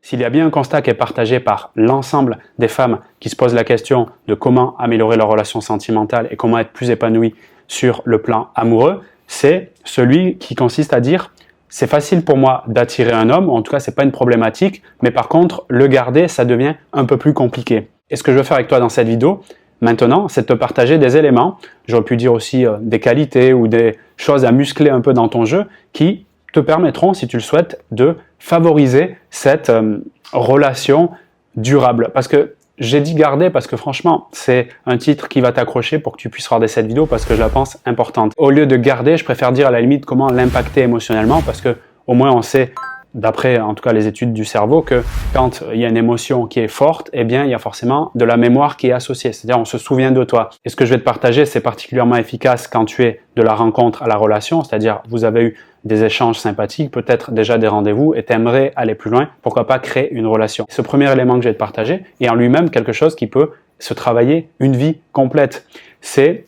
S'il y a bien un constat qui est partagé par l'ensemble des femmes qui se posent la question de comment améliorer leur relation sentimentale et comment être plus épanouie sur le plan amoureux, c'est celui qui consiste à dire « c'est facile pour moi d'attirer un homme, en tout cas c'est pas une problématique, mais par contre le garder ça devient un peu plus compliqué ». Et ce que je veux faire avec toi dans cette vidéo, maintenant, c'est de te partager des éléments, j'aurais pu dire aussi des qualités ou des choses à muscler un peu dans ton jeu qui te permettront, si tu le souhaites, de favoriser cette relation durable. Parce que j'ai dit garder parce que franchement, c'est un titre qui va t'accrocher pour que tu puisses regarder cette vidéo parce que je la pense importante. Au lieu de garder, je préfère dire à la limite comment l'impacter émotionnellement parce que au moins on sait, d'après en tout cas les études du cerveau, que quand il y a une émotion qui est forte, eh bien il y a forcément de la mémoire qui est associée, c'est-à-dire on se souvient de toi. Et ce que je vais te partager, c'est particulièrement efficace quand tu es de la rencontre à la relation, c'est-à-dire vous avez eu des échanges sympathiques, peut-être déjà des rendez-vous et tu aimerais aller plus loin, pourquoi pas créer une relation. Ce premier élément que je vais te partager est en lui-même quelque chose qui peut se travailler une vie complète, c'est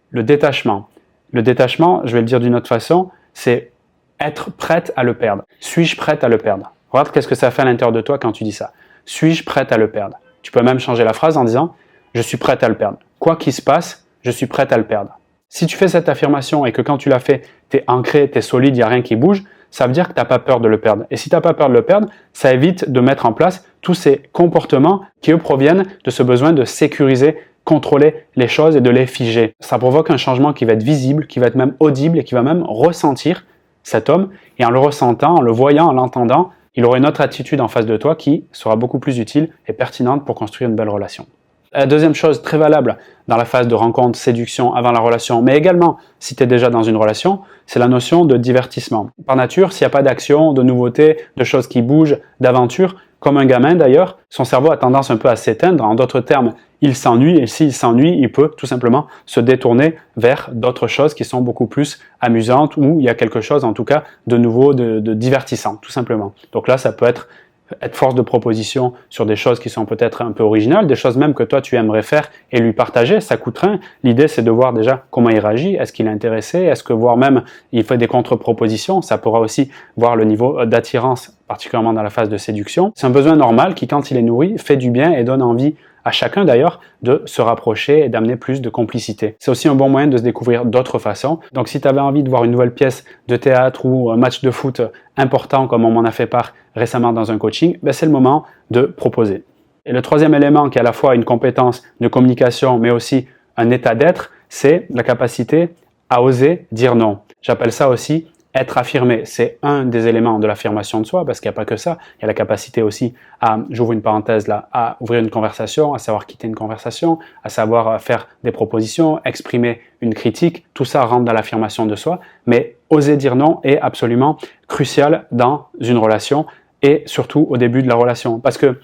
le détachement. Le détachement, je vais le dire d'une autre façon, c'est être prête à le perdre. Suis-je prête à le perdre? Regarde qu'est-ce que ça fait à l'intérieur de toi quand tu dis ça. Suis-je prête à le perdre? Tu peux même changer la phrase en disant « je suis prête à le perdre ». Quoi qu'il se passe, je suis prête à le perdre. Si tu fais cette affirmation et que quand tu l'as fait, tu es ancré, tu es solide, il n'y a rien qui bouge, ça veut dire que tu n'as pas peur de le perdre. Et si tu n'as pas peur de le perdre, ça évite de mettre en place tous ces comportements qui, eux, proviennent de ce besoin de sécuriser, contrôler les choses et de les figer. Ça provoque un changement qui va être visible, qui va être même audible et qui va même ressentir cet homme. Et en le ressentant, en le voyant, en l'entendant, il aura une autre attitude en face de toi qui sera beaucoup plus utile et pertinente pour construire une belle relation. La deuxième chose très valable dans la phase de rencontre, séduction avant la relation, mais également si tu es déjà dans une relation, c'est la notion de divertissement. Par nature, s'il n'y a pas d'action, de nouveauté, de choses qui bougent, d'aventure, comme un gamin d'ailleurs, son cerveau a tendance un peu à s'éteindre. En d'autres termes, il s'ennuie et s'il s'ennuie, il peut tout simplement se détourner vers d'autres choses qui sont beaucoup plus amusantes ou il y a quelque chose en tout cas de nouveau, de divertissant, tout simplement. Donc là, ça peut être force de proposition sur des choses qui sont peut-être un peu originales, des choses même que toi tu aimerais faire et lui partager, ça coûte rien. L'idée c'est de voir déjà comment il réagit, est-ce qu'il est intéressé, est-ce que voire même il fait des contre-propositions, ça pourra aussi voir le niveau d'attirance, particulièrement dans la phase de séduction. C'est un besoin normal qui quand il est nourri fait du bien et donne envie à chacun d'ailleurs de se rapprocher et d'amener plus de complicité. C'est aussi un bon moyen de se découvrir d'autres façons. Donc si tu avais envie de voir une nouvelle pièce de théâtre ou un match de foot important comme on m'en a fait part récemment dans un coaching, ben c'est le moment de proposer. Et le troisième élément qui est à la fois une compétence de communication mais aussi un état d'être, c'est la capacité à oser dire non. J'appelle ça aussi être affirmé, c'est un des éléments de l'affirmation de soi, parce qu'il n'y a pas que ça, il y a la capacité aussi à, j'ouvre une parenthèse là, à ouvrir une conversation, à savoir quitter une conversation, à savoir faire des propositions, exprimer une critique, tout ça rentre dans l'affirmation de soi, mais oser dire non est absolument crucial dans une relation et surtout au début de la relation, parce que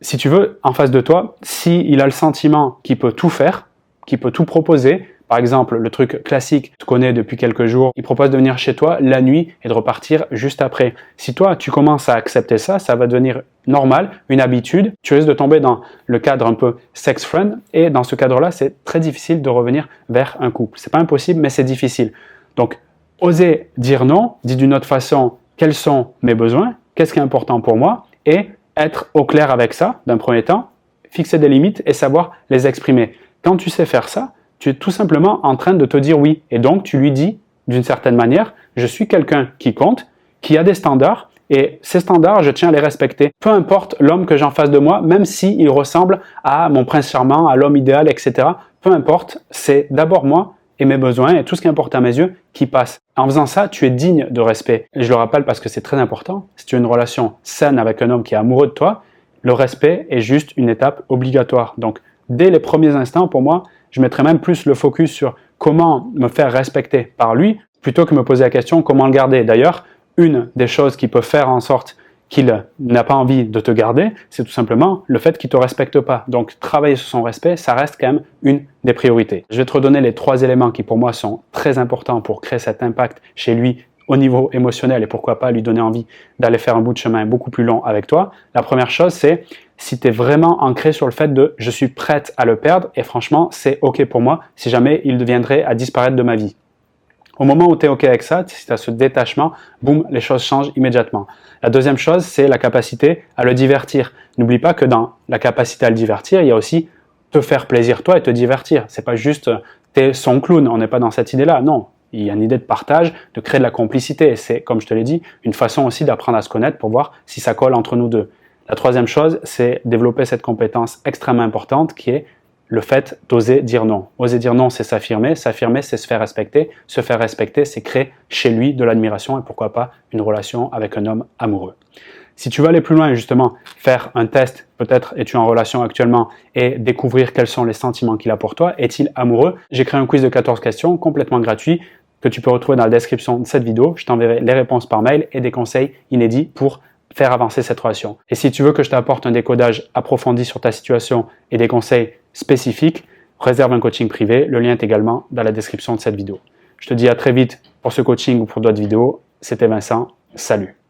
si tu veux, en face de toi, s'il a le sentiment qu'il peut tout faire, qu'il peut tout proposer, par exemple, le truc classique, tu connais depuis quelques jours, il propose de venir chez toi la nuit et de repartir juste après. Si toi, tu commences à accepter ça, ça va devenir normal, une habitude. Tu risques de tomber dans le cadre un peu sex friend et dans ce cadre-là, c'est très difficile de revenir vers un couple. C'est pas impossible, mais c'est difficile. Donc, oser dire non, dit d'une autre façon, quels sont mes besoins, qu'est-ce qui est important pour moi et être au clair avec ça, d'un premier temps, fixer des limites et savoir les exprimer. Quand tu sais faire ça, tu es tout simplement en train de te dire oui. Et donc, tu lui dis, d'une certaine manière, je suis quelqu'un qui compte, qui a des standards, et ces standards, je tiens à les respecter. Peu importe l'homme que j'ai en face de moi, même s'il ressemble à mon prince charmant, à l'homme idéal, etc. Peu importe, c'est d'abord moi et mes besoins, et tout ce qui importe à mes yeux, qui passe. En faisant ça, tu es digne de respect. Et je le rappelle parce que c'est très important. Si tu as une relation saine avec un homme qui est amoureux de toi, le respect est juste une étape obligatoire. Donc, dès les premiers instants, pour moi, je mettrais même plus le focus sur comment me faire respecter par lui, plutôt que me poser la question comment le garder. D'ailleurs, une des choses qui peut faire en sorte qu'il n'a pas envie de te garder, c'est tout simplement le fait qu'il ne te respecte pas. Donc, travailler sur son respect, ça reste quand même une des priorités. Je vais te redonner les 3 éléments qui pour moi sont très importants pour créer cet impact chez lui au niveau émotionnel et pourquoi pas lui donner envie d'aller faire un bout de chemin beaucoup plus long avec toi. La première chose, c'est si tu es vraiment ancré sur le fait de « je suis prête à le perdre et franchement, c'est OK pour moi si jamais il viendrait à disparaître de ma vie ». Au moment où tu es OK avec ça, si tu as ce détachement, boum, les choses changent immédiatement. La deuxième chose, c'est la capacité à le divertir. N'oublie pas que dans la capacité à le divertir, il y a aussi te faire plaisir toi et te divertir. C'est pas juste t'es son clown, on n'est pas dans cette idée-là. Non, il y a une idée de partage, de créer de la complicité. C'est, comme je te l'ai dit, une façon aussi d'apprendre à se connaître pour voir si ça colle entre nous deux. La troisième chose, c'est développer cette compétence extrêmement importante qui est le fait d'oser dire non. Oser dire non, c'est s'affirmer. S'affirmer, c'est se faire respecter. Se faire respecter, c'est créer chez lui de l'admiration et pourquoi pas une relation avec un homme amoureux. Si tu veux aller plus loin et justement faire un test, peut-être es-tu en relation actuellement et découvrir quels sont les sentiments qu'il a pour toi, est-il amoureux? J'ai créé un quiz de 14 questions complètement gratuit que tu peux retrouver dans la description de cette vidéo. Je t'enverrai les réponses par mail et des conseils inédits pour faire avancer cette relation. Et si tu veux que je t'apporte un décodage approfondi sur ta situation et des conseils spécifiques, réserve un coaching privé. Le lien est également dans la description de cette vidéo. Je te dis à très vite pour ce coaching ou pour d'autres vidéos. C'était Vincent. Salut!